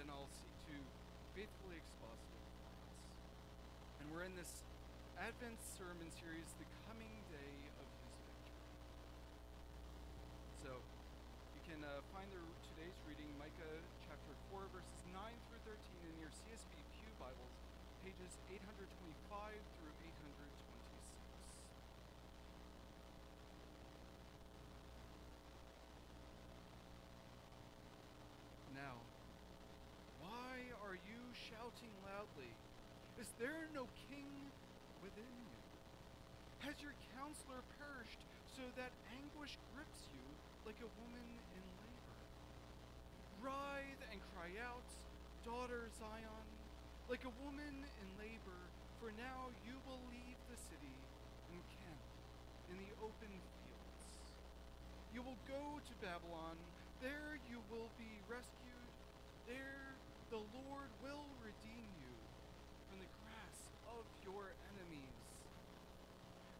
and I'll seek to faithfully exposit it for us. And we're in this Advent sermon series, The Coming Day of His Victory. So, you can find today's reading, Micah chapter 4, verses 9 through 13 in your CSB Pew Bibles, pages 825 through 826. Now, why are you shouting loudly? Is there no king within you? Has your counselor perished so that anguish grips you like a woman in labor? Writhe and cry out, daughter Zion, like a woman in labor, for now you will leave the city and camp in the open fields. You will go to Babylon. There you will be rescued. There the Lord will redeem you from the grasp of your enemies.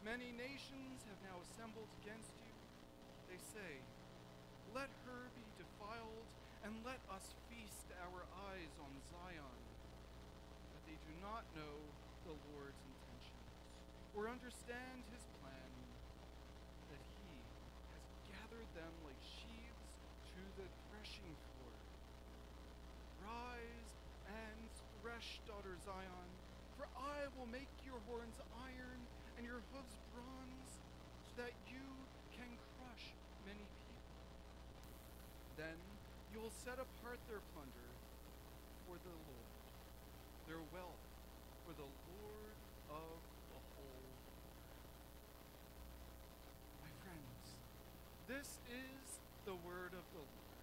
Many nations have now assembled against you. They say, let her be defiled, and let us feast our eyes on Zion. But they do not know the Lord's intentions, or understand his plan, that he has gathered them like sheaves to the threshing floor. Rise and thresh, daughter Zion, for I will make your horns iron and your hooves bronze, so that you can crush many people. Then you will set apart their plunder for the Lord, their wealth for the Lord of the whole earth. My friends, this is the word of the Lord.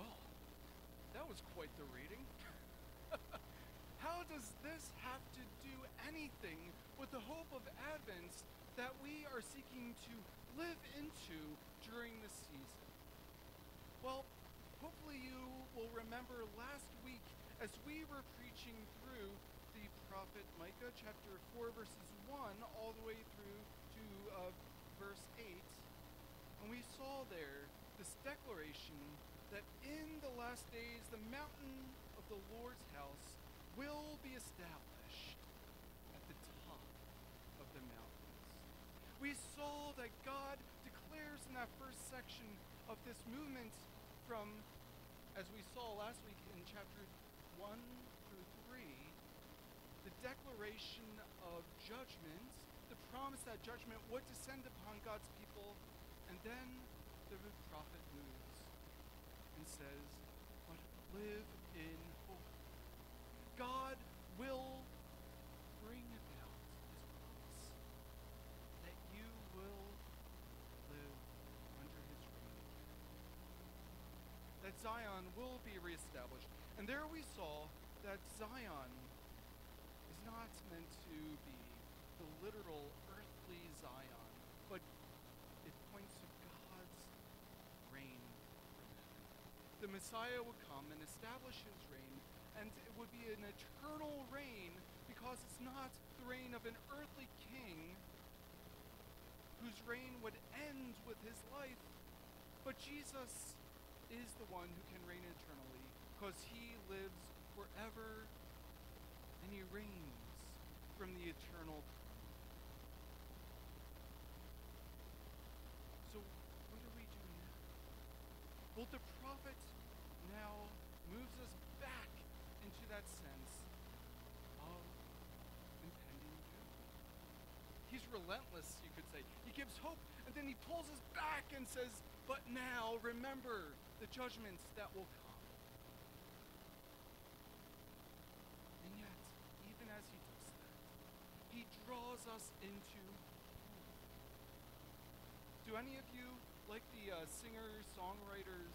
Well, that was quite the reading. How does this have to do anything with the hope of Advent that we are seeking to live into during the season? Well, hopefully you will remember last week as we were preaching through the prophet Micah, chapter 4, verses 1, all the way through to verse 8. And we saw there this declaration that in the last days the mountain of the Lord's house will be established at the top of the mountains. We saw that God declares in that first section of this movement from, as we saw last week in chapters 1 through 3, the declaration of judgment, the promise that judgment would descend upon God's people, and then the prophet moves and says, but live in hope. God will bring about his promise that you will live under his reign, that Zion will be reestablished. And there we saw that Zion is not meant to be the literal earthly Zion, but it points to God's reign from heaven. The Messiah would come and establish his reign, and it would be an eternal reign because it's not the reign of an earthly king whose reign would end with his life, but Jesus is the one who can reign eternally because he lives forever and he reigns from the eternal throne. So what do we do now? Well, the prophet now moves us back into that sense of impending doom. He's relentless, you could say. He gives hope, and then he pulls us back and says, but now remember the judgments that will come. And yet, even as he does that, he draws us into hope. Do any of you like the singer-songwriters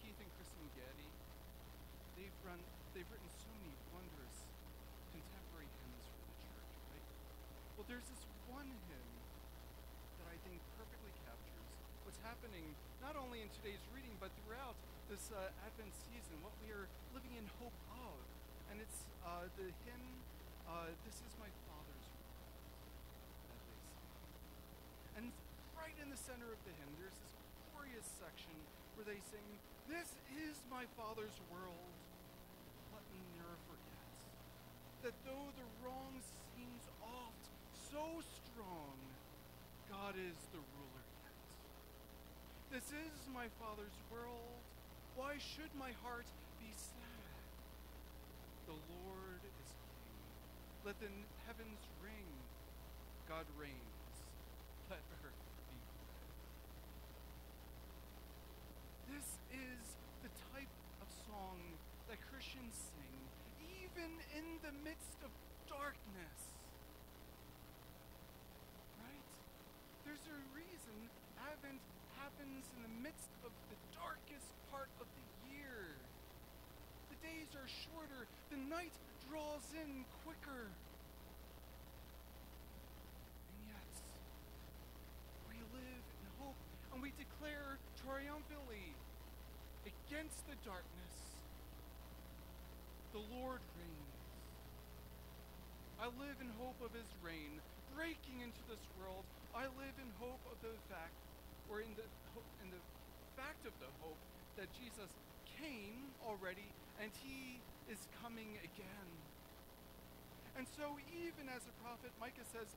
Keith and Kristen Getty? They've written so many wondrous contemporary hymns for the church, right? Well, there's this one hymn that I think perfectly captures what's happening not only in today's reading, but throughout this Advent season, what we are living in hope of. And it's the hymn, This Is My Father's World, that they sing. And right in the center of the hymn, there's this glorious section where they sing, "This is my Father's world, let me ne'er forget, that though the wrong seems oft so strong, God is the ruler yet. This is my Father's world, why should my heart be sad? The Lord is King, let the heavens ring, God reigns, let earth be glad." This is the type of song that Christians sing, even in the midst of darkness. Right? There's a reason Advent happens in the midst of the darkest part of the year. The days are shorter, the night draws in quicker. And yet, we live in hope and we declare triumphantly against the darkness, the Lord reigns. I live in hope of his reign breaking into this world. I live in hope of the fact, or in the fact of the hope that Jesus came already and he is coming again. And so even as the prophet Micah says,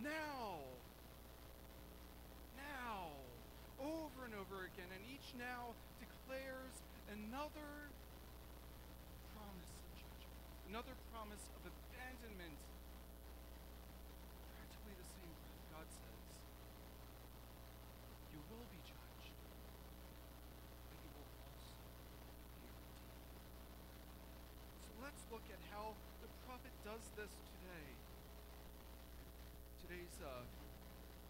now, over and over again, and each now declares another promise of judgment, another promise of abandonment. Practically the same breath, God says, you will be judged, but you will also be redeemed. So let's look at how the prophet does this today. Today's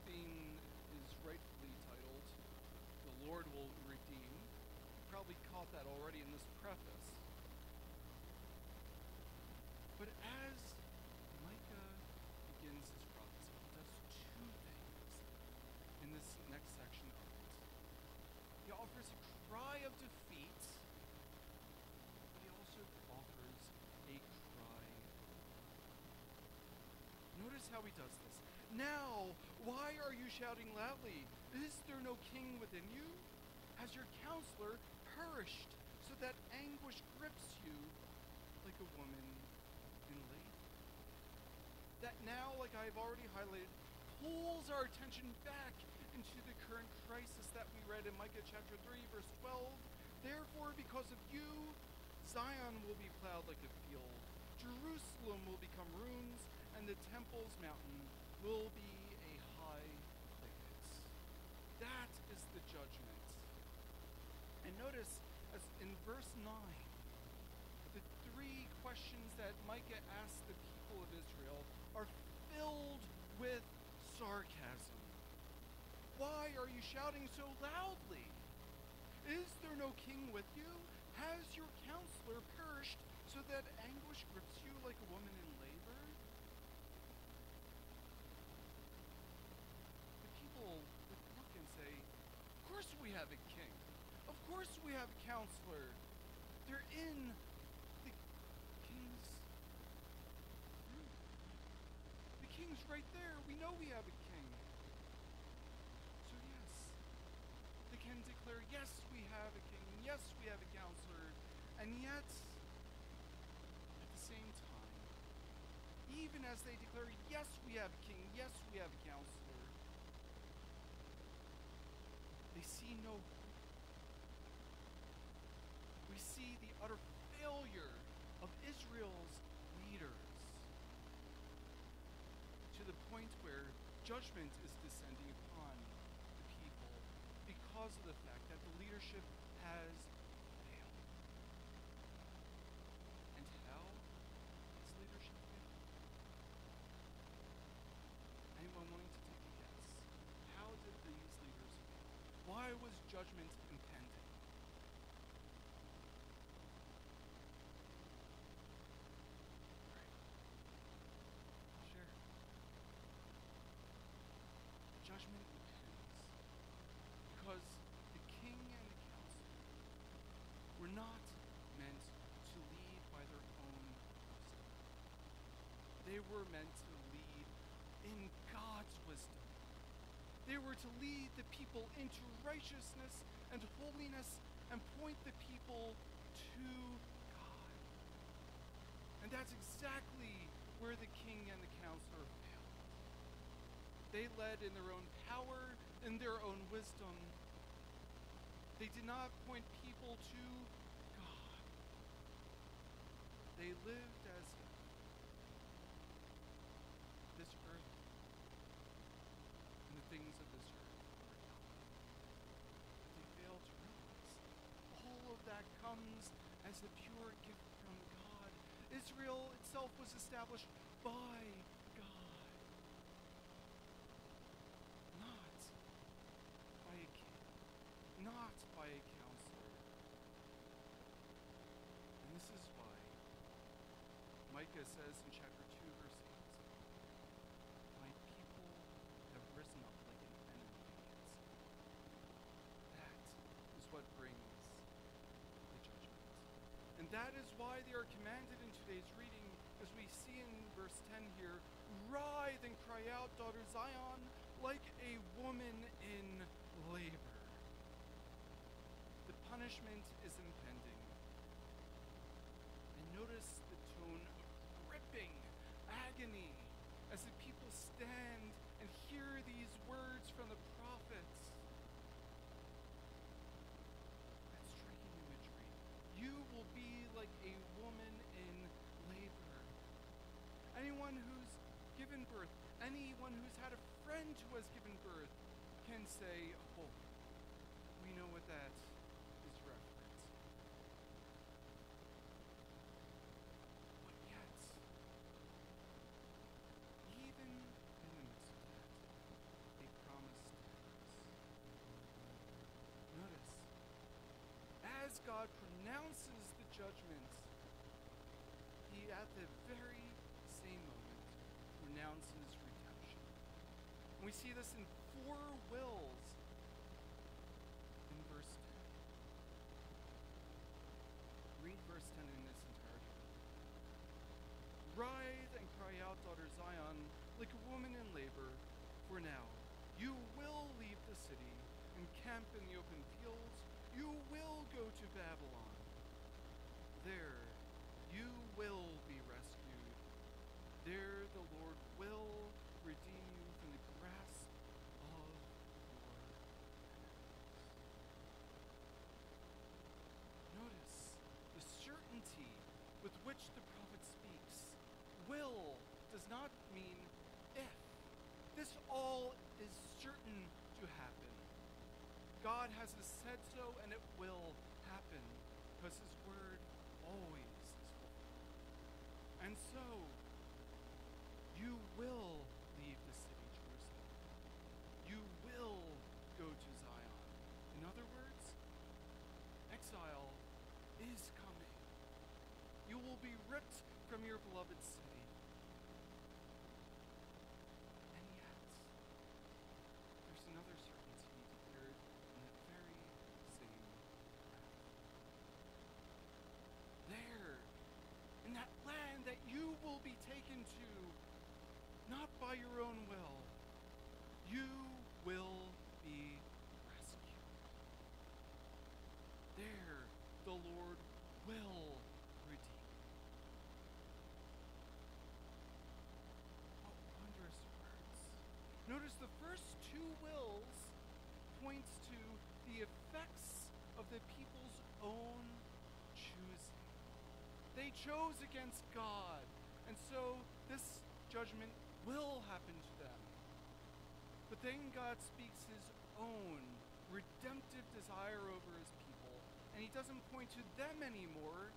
theme is rightfully titled, "The Lord Will Redeem." You probably caught that already in this preface. But as Micah begins his prophecy, he does two things in this next section of it. He offers a cry of defeat, but he also offers a cry. Notice how he does this. Now, why are you shouting loudly? Is there no king within you? Has your counselor perished, so that anguish grips you like a woman in labor? That now, like I've already highlighted, pulls our attention back into the current crisis that we read in Micah chapter 3, verse 12. Therefore, because of you, Zion will be plowed like a field. Jerusalem will become ruins, and the temple's mountain will be a high thicket. That is the judgment. And notice, as in verse 9, the three questions that Micah asks the people of Israel are filled with sarcasm. Why are you shouting so loudly? Is there no king with you? Has your counselor perished, so that anguish grips you like a woman in labor? The people would look and say, of course we have a king. Of course we have a counselor. They're in the king's room. The king's right there. We know we have a king. So yes, they can declare, yes, we have a king. Yes, we have a counselor. And yet, at the same time, even as they declare, yes, we have a king, yes, we have a counselor, they see no hope. We see the utter failure of Israel's leaders, to the point where judgment is descending upon the people because of the fact that the leadership has failed. And how has leadership failed? Anyone willing to take a guess? How did these leaders fail? Why was judgment impending? Judgment impends because the king and the council were not meant to lead by their own wisdom. They were meant to lead in God's wisdom. They were to lead the people into righteousness and holiness and point the people to God. And that's exactly where the king and the counselor failed. They led in their own power, in their own wisdom. They did not point people to God. They lived as if this earth and the things of this earth were God. But they failed to realize all of that comes as a pure gift from God. Israel itself was established by God, not by a king, not by a counselor. And this is why Micah says in chapter 2, verse 8, my people have risen up like an enemy against me. That is what brings the judgment. And that is why they are commanded in today's reading, as we see in verse 10 here, writhe and cry out, daughter Zion, like a woman in labor. The punishment is impending. And notice the tone of gripping agony as the people stand and hear these words from the prophets. That striking imagery. You will be like a woman in labor. Anyone who's given birth, anyone who's had a friend who has given birth can say, oh, we know what that is referencing. But yet, even in the midst of that, a promise stands. Notice, as God pronounces the judgment, he at the very same moment pronounces redemption. And we see this in 4 wills in verse 10. Read verse 10 in its entirety. Writhe and cry out, daughter Zion, like a woman in labor, for now you will leave the city and camp in the open fields. You will go to Babylon. There you will be rescued. There the Lord will redeem you from the grasp of your enemies. Notice the certainty with which the prophet speaks. Will does not mean if. This all is certain to happen. God has said so, and it will happen, because his word always is fulfilled. And so, you will leave the city, Jerusalem. You will go to Zion. In other words, exile is coming. You will be ripped from your beloved city. And yet, there's another certainty declared in the very same breath. There, in that land that you will be taken to, not by your own will, you will be rescued. There, the Lord will redeem. What wondrous words. Notice the first 2 wills points to the effects of the people's own choosing. They chose against God, and so this judgment will happen to them. But then God speaks his own redemptive desire over his people, and he doesn't point to them anymore.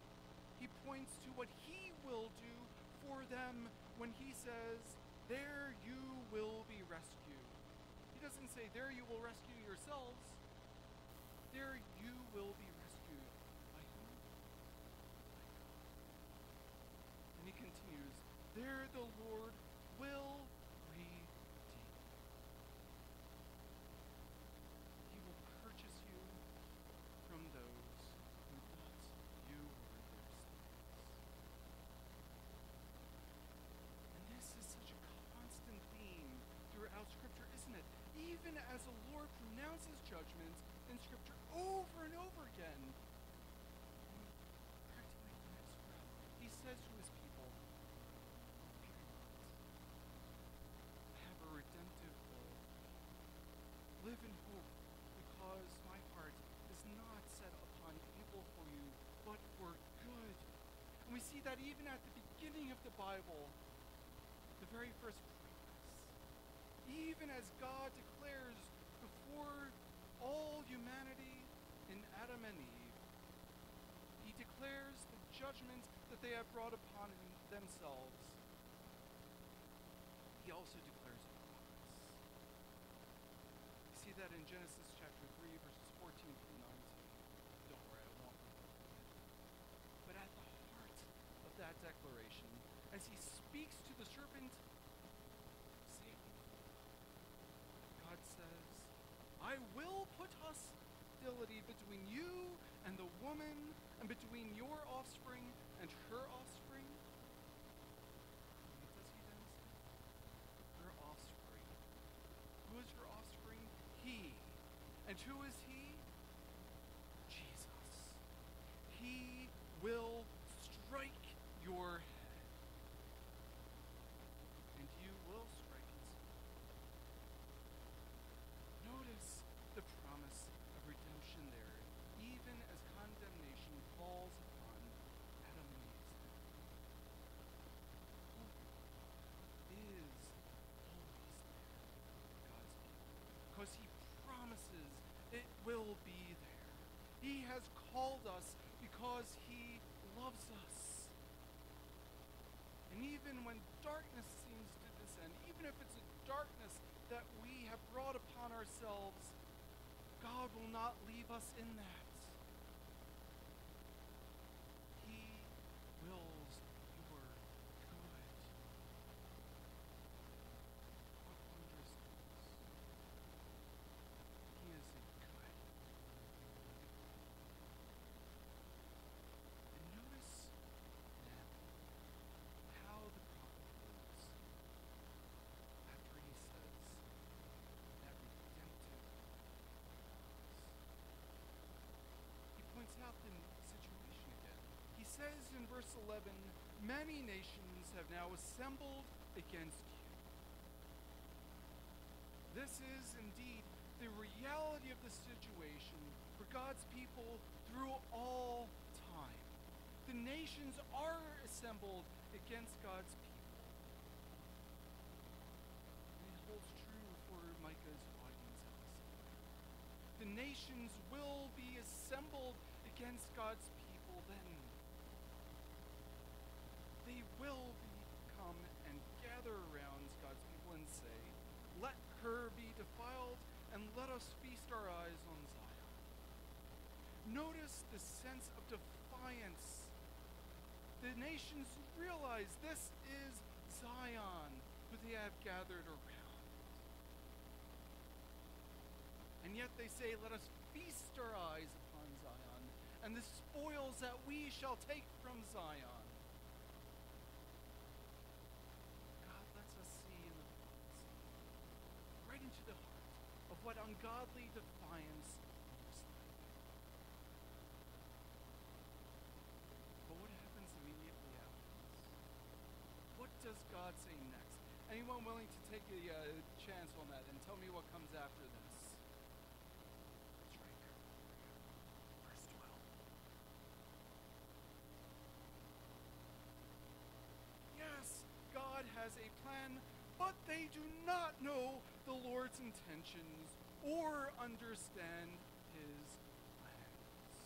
He points to what he will do for them when he says, there you will be rescued. He doesn't say, there you will rescue yourselves. There you will be rescued. By whom? By God. And he continues, there the Lord will redeem. He will purchase you from those who thought you were their slaves. And this is such a constant theme throughout Scripture, isn't it? even as the Lord pronounces judgments in Scripture over and over again. And practically the next breath, he says to his people, "Fear not. I have a redemptive goal. Live in hope, because my heart is not set upon evil for you, but for good." And we see that even at the beginning of the Bible, the very first promise, even as God declares before all humanity in Adam and Eve, he declares the judgment that they have brought upon themselves. He also declares a promise. You see that in Genesis chapter 3, verses 14 through 19. Don't worry, I won't read it. But at the heart of that declaration, as he speaks to the serpent, Satan, God says, "I will put hostility between you and the woman, and between your offspring and her offspring." What does he then say? Her offspring. Who is her offspring? He. And who is he? Jesus. He will strike your head, and you will strike his heel. Notice the promise of redemption there, even as condemnation falls upon Adam and Eve's head. Hope is always there for God's people, because he promises it will be there. He has called us because he loves us. And even when darkness seems to descend, even if it's a darkness that we have brought upon ourselves, God will not leave us in that. He wills your good. What wondrous news. He is a good. And notice now how the prophet moves after he says that redemptive promise. He points out the situation again. He says in verse 11, "Many nations have now assembled against you." This is indeed the reality of the situation for God's people through all time. The nations are assembled against God's people. And it holds true for Micah's audience at this time. The nations will be assembled against God's people then. They will come and gather around God's people and say, "Let her be defiled, and let us feast our eyes on Zion." Notice the sense of defiance. The nations realize this is Zion, who they have gathered around. And yet they say, "Let us feast our eyes upon Zion, and the spoils that we shall take from Zion." God lets us see in the prophecy, right into the heart of what ungodly defiance looks like. But what happens immediately after this? What does God say next? Anyone willing to take a chance on that and tell me what comes after this? That's right. Verse 12. Yes, God has a plan, but they do not know the Lord's intentions or understand his plans.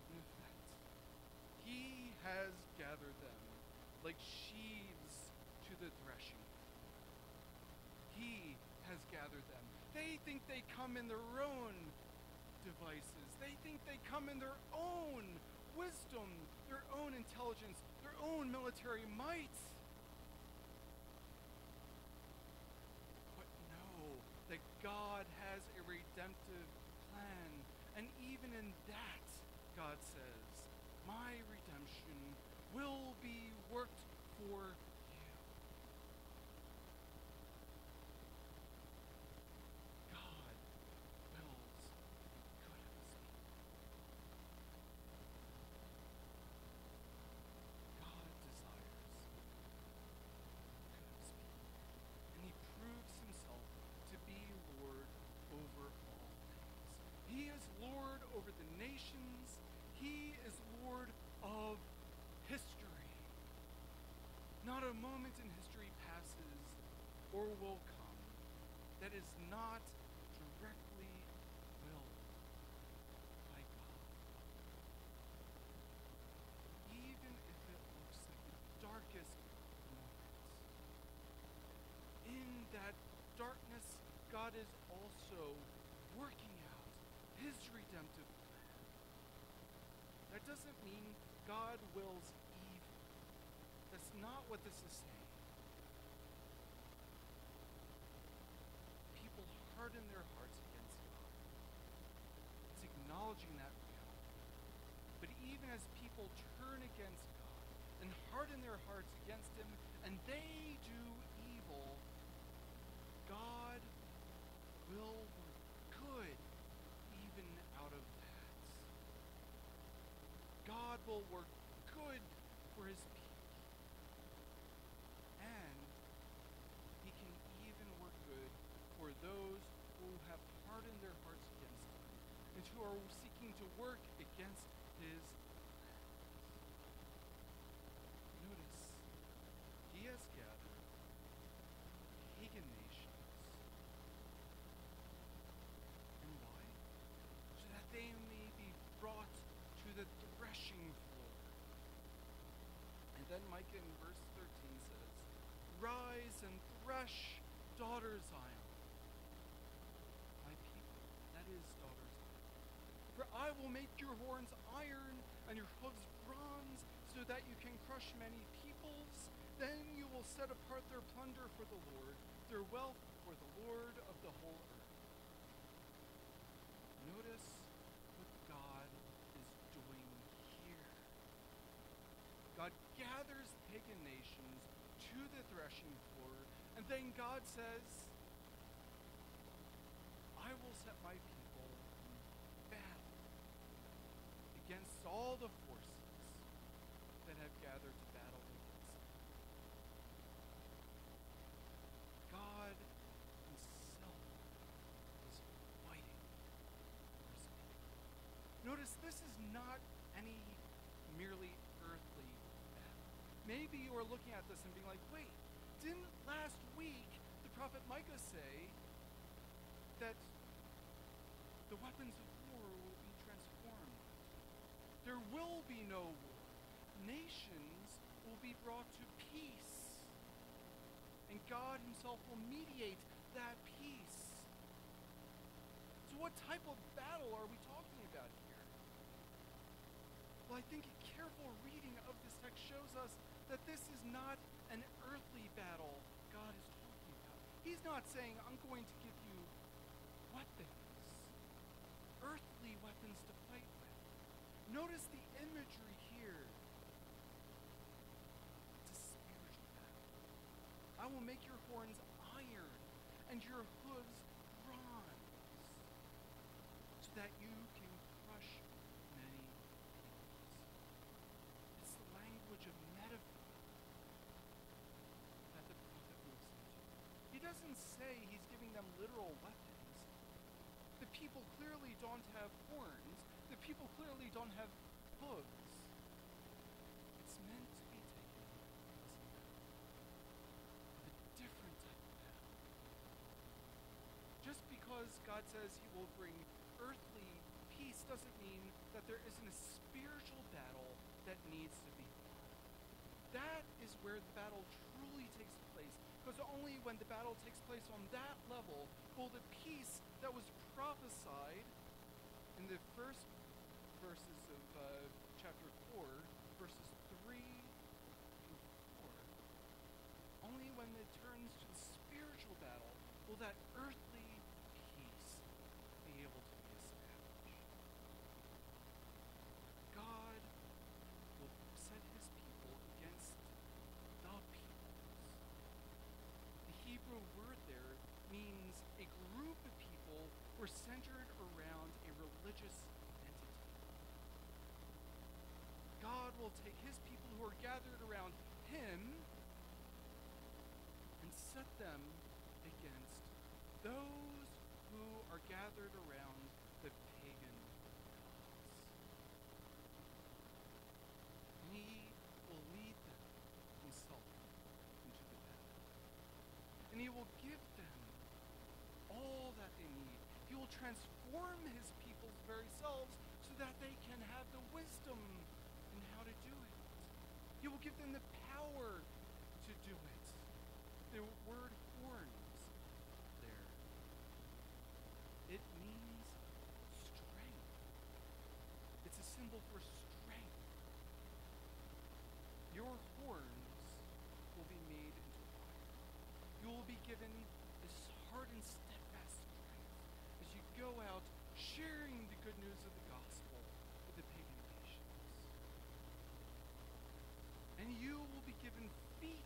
In effect, he has gathered them like sheaves to the threshing floor. He has gathered them. They think they come in their own devices. They think they come in their own wisdom, their own intelligence, their own military might. But know that God has a redemptive plan. And even in that, God says, "My redemption will be worked for you." that is not directly willed by God. Even if it looks like the darkest moment, in that darkness, God is also working out his redemptive plan. That doesn't mean God wills evil. That's not what this is saying. People harden their hearts against God. It's acknowledging that reality. But even as people turn against God and harden their hearts against him, and they do evil, God will work good even out of that. God will work good for his people. And he can even work good for those who have hardened their hearts against him and who are seeking to work against his plans. Notice, he has gathered pagan nations. And why? So that they may be brought to the threshing floor. And then Micah in verse 13 says, "Rise and thresh, daughter Zion." My people, that is daughter Zion. "For I will make your horns iron and your hooves bronze, so that you can crush many peoples. Then you will set apart their plunder for the Lord, their wealth for the Lord of the whole earth." Notice what God is doing here. God gathers pagan nations to the threshing floor, and then God says, "I will set my people in battle against all the forces that have gathered to battle against them." God himself is fighting for his people. Notice this is not any merely earthly battle. Maybe you are looking at this and being like, wait, didn't last week the prophet Micah say that the weapons of war will be transformed? There will be no war. Nations will be brought to peace. And God himself will mediate that peace. So what type of battle are we talking about here? Well, I think a careful reading of this text shows us that this is not an earthly battle God is talking about. He's not saying, I'm going to give you weapons, earthly weapons to fight with. Notice the imagery here. It's a spiritual battle. "I will make your horns iron and your hooves bronze, so that you can crush many peoples." It's the language of metaphor that the prophet moves into. He doesn't say he's giving them literal weapons. The people clearly don't have horns. The people clearly don't have hooves. It's meant to be taken as a metaphor, a different type of battle. Just because God says he will bring earthly peace doesn't mean that there isn't a spiritual battle that needs to be fought. That is where the battle truly takes place, because only when the battle takes place on that level will the peace that was prophesied in the first verses of chapter 4, verses 3 through 4, only when it turns to the spiritual battle will that earthly peace be able to be established. God will set his people against the peoples. The Hebrew word there means a group of people who are centered around a religious entity. God will take his people who are gathered around him and set them against those who are gathered around the pagan gods. And he will lead them himself into the battle. And he will give them they need. He will transform his people's very selves so that they can have the wisdom in how to do it. He will give them the power to do it. The word horns there, it means strength. It's a symbol for strength. Your horns will be made into fire. You will be given this hard and steadfast strength as you go out sharing the good news of the gospel with the pagan nations. And you will be given feet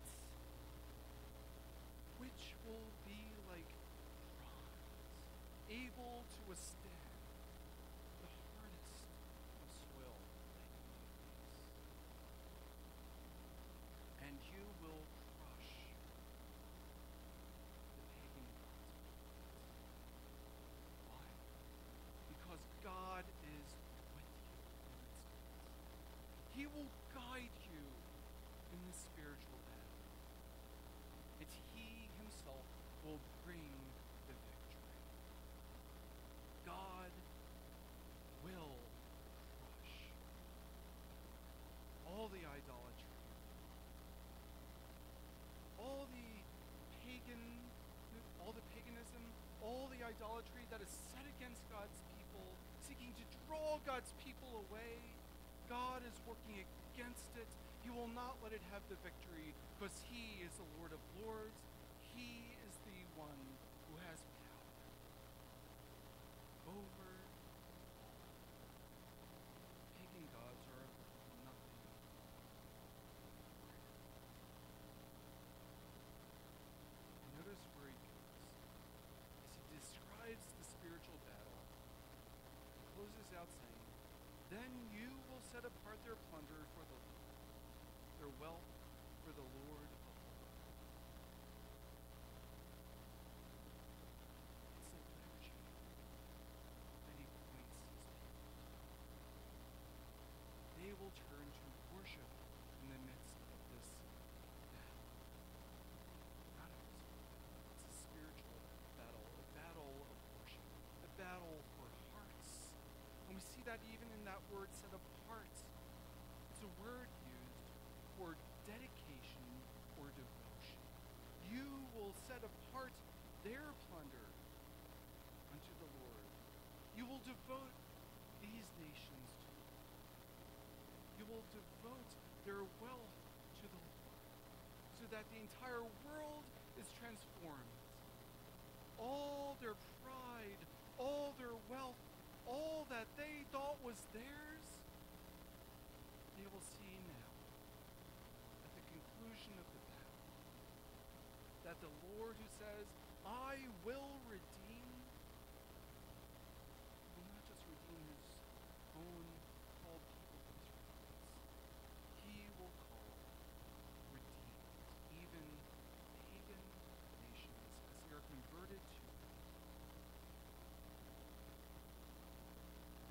which will be like bronze, able to withstand the hardest of soil like these. And you will crush the pagan gods. Why? Because God is with you in its midst. He will guide you in the spiritual battle. It's He Himself will bring the victory. God will crush all the idolatry, all the paganism, all the idolatry that is set against God's people, seeking to draw God's people away. God is working against it. He will not let it have the victory because He is the Lord of Lords. He is the one who has power over all. Pagan gods are nothing. Notice where he goes. As he describes the spiritual battle, he closes out saying, "Then you will set apart their plunder for the Lord, their wealth for the Lord of Lords." It's a liturgy that he points his people to. They will turn to worship in the midst of this battle. Not a physical battle, it's a spiritual battle, a battle of worship, a battle for hearts. And we see that even in that word set apart. It's a word used for dedication or devotion. You will set apart their plunder unto the Lord. You will devote these nations to the Lord. You will devote their wealth to the Lord, so that the entire world is transformed. All their pride, all their wealth, all that they thought was theirs, they will see now, at the conclusion of the battle, that the Lord who says, "I will redeem," will not just redeem his own called people, the Israelites. He will call redeemed even pagan nations as they are converted to him.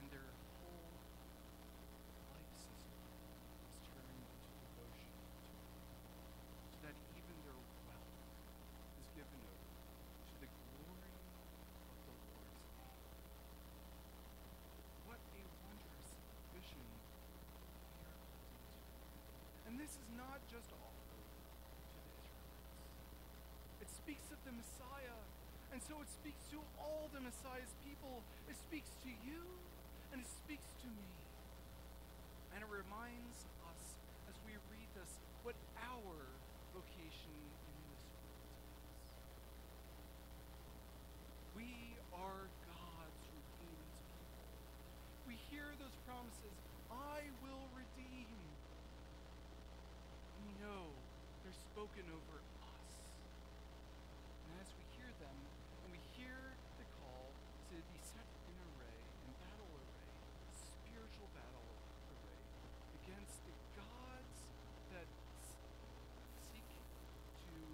And their whole life system is turned into devotion to him, so that even their wealth is given over to the glory of the Lord's name. What a wondrous vision we are called into. And this is not just offered to the Israelites. It speaks of the Messiah. And so it speaks to all the Messiah's people. It speaks to you, and it speaks to me. And it reminds us, as we read this, what our vocation in this world is. We are God's redeemed people. We hear those promises, "I will redeem." We know they're spoken over us. And as we hear them, and we hear the call to be set in array, in battle array, spiritual battle array, against the gods that seek to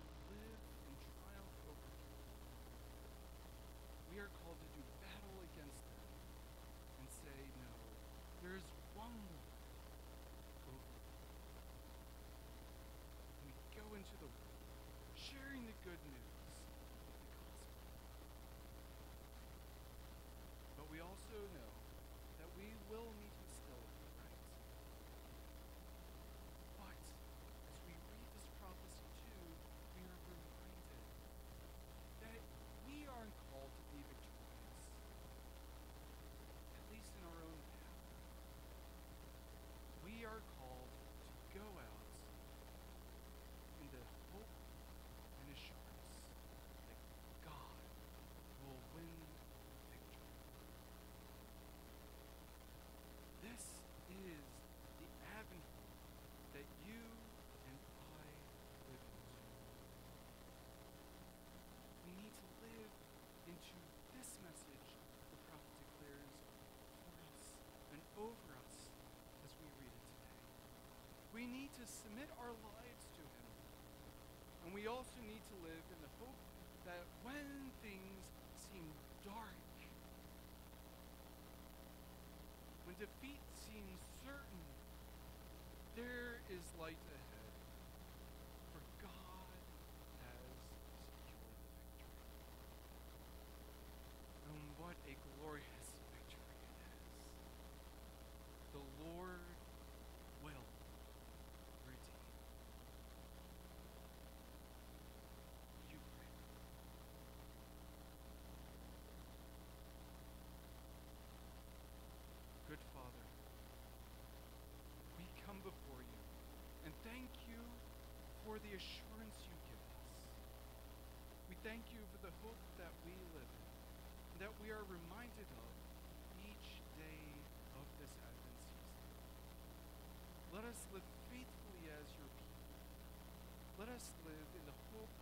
need to submit our lives to him. And we also need to live in the hope that when things seem dark, when defeat seems certain, there is light ahead, for God has secured the victory. And what a glorious victory it is. The Lord will redeem. You pray. Good Father, we come before you and thank you for the assurance you give us. We thank you for the hope that we live in, and that we are reminded of each day of this Advent season. Let us live faithfully as your people. Let us live in the hope